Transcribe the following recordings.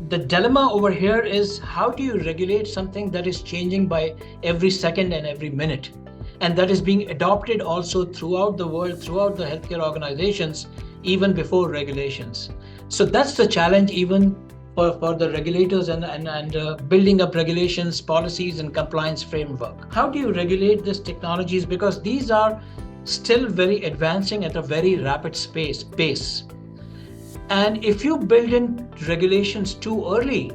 the dilemma over here is, how do you regulate something that is changing by every second and every minute, and that is being adopted also throughout the world, throughout the healthcare organizations, even before regulations. So that's the challenge even for the regulators and building up regulations, policies, and compliance framework. How do you regulate these technologies? Because these are still very advancing at a very rapid pace. And if you build in regulations too early,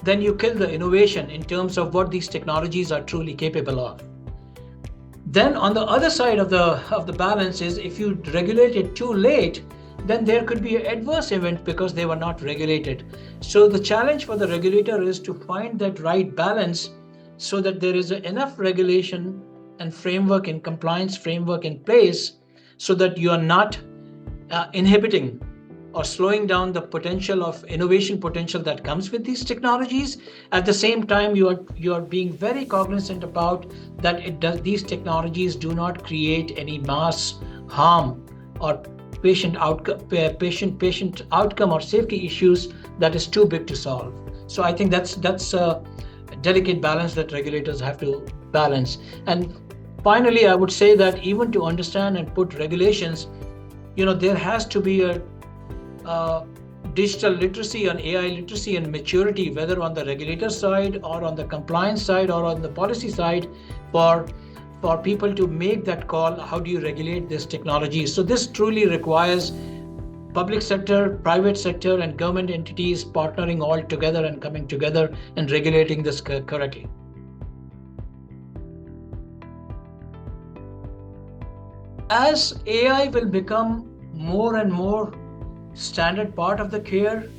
then you kill the innovation in terms of what these technologies are truly capable of. Then on the other side of the balance is, if you regulate it too late, then there could be an adverse event because they were not regulated. So the challenge for the regulator is to find that right balance so that there is enough regulation and framework and compliance framework in place so that you are not inhibiting or slowing down the potential of innovation potential that comes with these technologies. At the same time, you are being very cognizant about that these technologies do not create any mass harm or patient outcome or safety issues that is too big to solve. So I think that's a delicate balance that regulators have to balance. And finally, I would say that even to understand and put regulations, there has to be a digital literacy and AI literacy and maturity, whether on the regulator side or on the compliance side or on the policy side, for people to make that call. How do you regulate this technology? So this truly requires public sector, private sector, and government entities partnering all together and coming together and regulating this correctly. As AI will become more and more standard part of the care,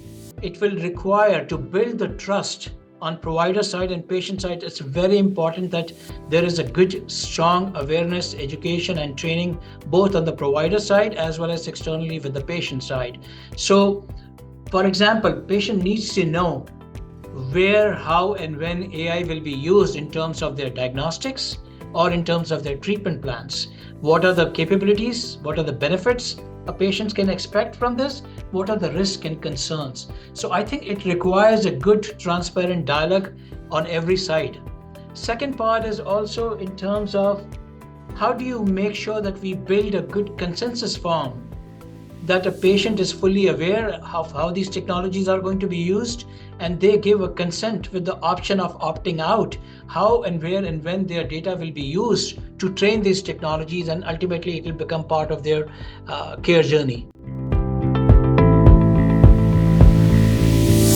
it will require to build the trust on provider side and patient side. It's very important that there is a good, strong awareness, education, and training both on the provider side as well as externally with the patient side. So, for example, patient needs to know where, how, and when AI will be used in terms of their diagnostics or in terms of their treatment plans. What are the capabilities? What are the benefits a patient can expect from this? What are the risks and concerns? So I think it requires a good, transparent dialogue on every side. Second part is also in terms of, how do you make sure that we build a good consensus form, that a patient is fully aware of how these technologies are going to be used, and they give a consent with the option of opting out, how and where and when their data will be used to train these technologies, and ultimately it will become part of their care journey.